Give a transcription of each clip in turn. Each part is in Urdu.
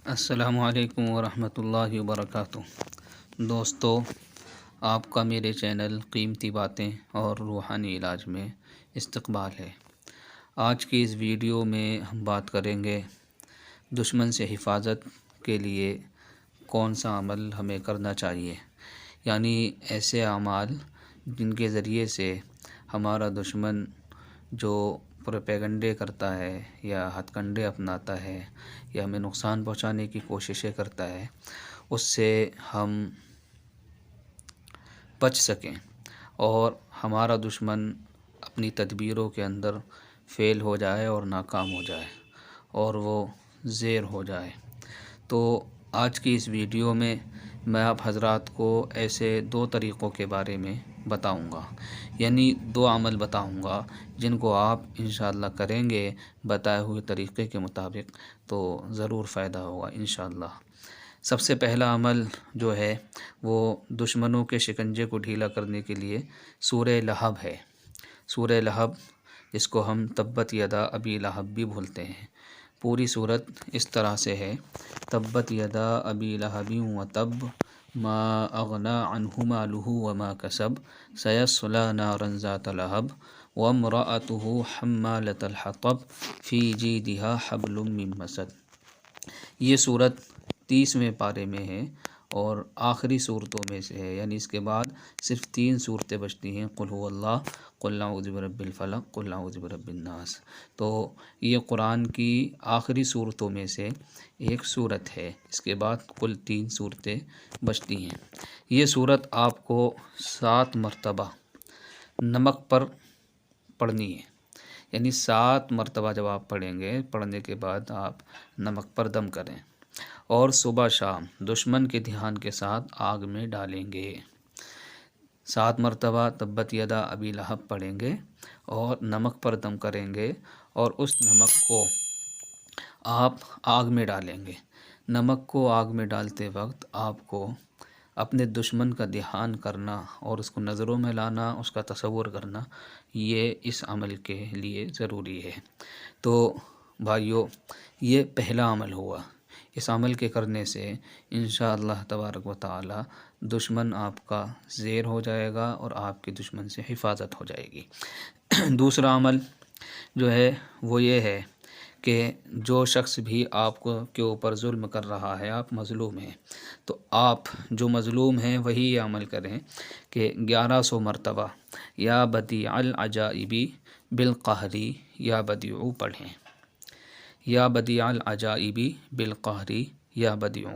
السلام علیکم ورحمۃ اللہ وبرکاتہ۔ دوستو، آپ کا میرے چینل قیمتی باتیں اور روحانی علاج میں استقبال ہے۔ آج کی اس ویڈیو میں ہم بات کریں گے دشمن سے حفاظت کے لیے کون سا عمل ہمیں کرنا چاہیے، یعنی ایسے اعمال جن کے ذریعے سے ہمارا دشمن جو پروپیگنڈے کرتا ہے یا ہتھ کنڈے اپناتا ہے یا ہمیں نقصان پہنچانے کی کوششیں کرتا ہے، اس سے ہم بچ سکیں اور ہمارا دشمن اپنی تدبیروں کے اندر فیل ہو جائے اور ناکام ہو جائے اور وہ زیر ہو جائے۔ تو آج کی اس ویڈیو میں آپ حضرات کو ایسے 2 طریقوں کے بارے میں بتاؤں گا، یعنی 2 عمل بتاؤں گا جن کو آپ انشاءاللہ کریں گے بتائے ہوئے طریقے کے مطابق تو ضرور فائدہ ہوگا انشاءاللہ۔ سب سے پہلا عمل جو ہے وہ دشمنوں کے شکنجے کو ڈھیلا کرنے کے لیے سورہ لہب ہے۔ سورہ لہب، جس کو ہم تبت یدا ابی لہب بھی بولتے ہیں۔ پوری صورت اس طرح سے ہے: تبت یدا ابی لہب وتب ما اغنی عنہ مالہ وما کسب سیصلی نارا ذات لہب وامرأتہ حمالۃ الحطب فی جیدها حبل من مسد۔ یہ صورت 30ویں پارے میں ہے اور آخری صورتوں میں سے ہے، یعنی اس کے بعد صرف 3 صورتیں بچتی ہیں: قل هو اللہ، قل اعوذ برب الفلق، قل اعوذ برب الناس۔ تو یہ قرآن کی آخری صورتوں میں سے ایک صورت ہے، اس کے بعد کل 3 صورتیں بچتی ہیں۔ یہ صورت آپ کو 7 مرتبہ نمک پر پڑھنی ہے، یعنی 7 مرتبہ جب آپ پڑھیں گے، پڑھنے کے بعد آپ نمک پر دم کریں اور صبح شام دشمن کے دھیان کے ساتھ آگ میں ڈالیں گے۔ 7 مرتبہ تبت یدا ابی لہب پڑھیں گے اور نمک پر دم کریں گے اور اس نمک کو آپ آگ میں ڈالیں گے۔ نمک کو آگ میں ڈالتے وقت آپ کو اپنے دشمن کا دھیان کرنا اور اس کو نظروں میں لانا، اس کا تصور کرنا، یہ اس عمل کے لیے ضروری ہے۔ تو بھائیو، یہ پہلا عمل ہوا۔ اس عمل کے کرنے سے انشاءاللہ تبارک و تعالی دشمن آپ کا زیر ہو جائے گا اور آپ کے دشمن سے حفاظت ہو جائے گی۔ دوسرا عمل جو ہے وہ یہ ہے کہ جو شخص بھی آپ کے اوپر ظلم کر رہا ہے، آپ مظلوم ہیں، تو آپ جو مظلوم ہیں وہی یہ عمل کریں کہ 1100 مرتبہ یا بدیع العجائب بالقہر یا بدیع پڑھیں۔ یا بدیع العجائب بالقہر یا بدیع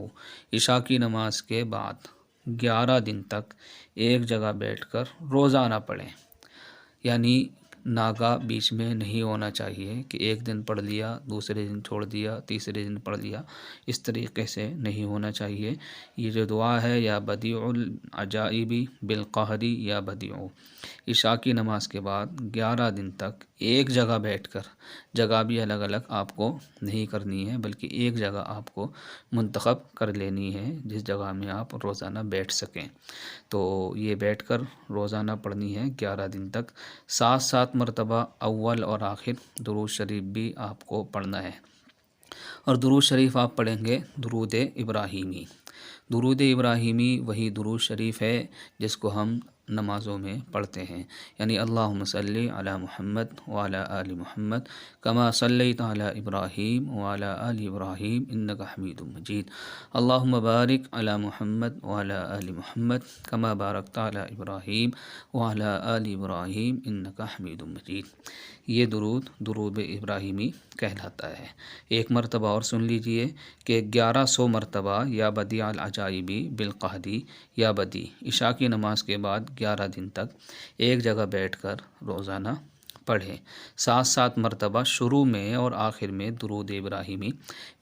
عشاء کی نماز کے بعد 11 دن تک ایک جگہ بیٹھ کر روزانہ پڑھیں، یعنی ناگا بیچ میں نہیں ہونا چاہیے کہ ایک دن پڑھ لیا، دوسرے دن چھوڑ دیا، تیسرے دن پڑھ لیا، اس طریقے سے نہیں ہونا چاہیے۔ یہ جو دعا ہے یا بدیع العجائب بالقہر یا بدیع، عشاء کی نماز کے بعد 11 دن تک ایک جگہ بیٹھ کر، جگہ بھی الگ الگ آپ کو نہیں کرنی ہے بلکہ ایک جگہ آپ کو منتخب کر لینی ہے جس جگہ میں آپ روزانہ بیٹھ سکیں۔ تو یہ بیٹھ کر روزانہ پڑھنی ہے 11 دن تک۔ 7 مرتبہ اول اور آخر درود شریف بھی آپ کو پڑھنا ہے، اور درود شریف آپ پڑھیں گے درود ابراہیمی۔ درود ابراہیمی وہی درود شریف ہے جس کو ہم نمازوں میں پڑھتے ہیں، یعنی اللہم صلی علی محمد وعلی آل محمد کما صلیت علی ابراہیم وعلی آل ابراہیم انک حمید مجید، اللہم بارک علی محمد وعلی آل محمد کما بارکت علی ابراہیم وعلی آل ابراہیم انک حمید مجید۔ یہ درود ابراہیمی کہلاتا ہے۔ ایک مرتبہ اور سن لیجئے کہ 1100 مرتبہ یا بدیع العجائب بالقہر یا بدیع، عشاء کی نماز کے بعد 11 دن تک ایک جگہ بیٹھ کر روزانہ پڑھیں۔ 7 مرتبہ شروع میں اور آخر میں درود ابراہیمی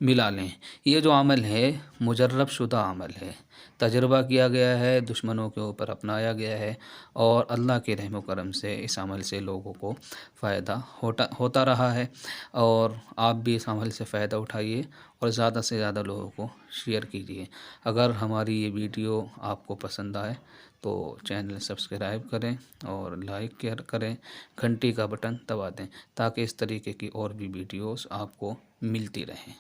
ملا لیں۔ یہ جو عمل ہے مجرب شدہ عمل ہے، تجربہ کیا گیا ہے، دشمنوں کے اوپر اپنایا گیا ہے، اور اللہ کے رحم و کرم سے اس عمل سے لوگوں کو فائدہ ہوتا رہا ہے، اور آپ بھی اس عمل سے فائدہ اٹھائیے اور زیادہ سے زیادہ لوگوں کو شیئر کیجیے۔ اگر ہماری یہ ویڈیو آپ کو پسند آئے تو چینل سبسکرائب کریں اور لائک کریں، گھنٹی کا بٹن دبا دیں تاکہ اس طریقے کی اور بھی ویڈیوز آپ کو ملتی رہیں۔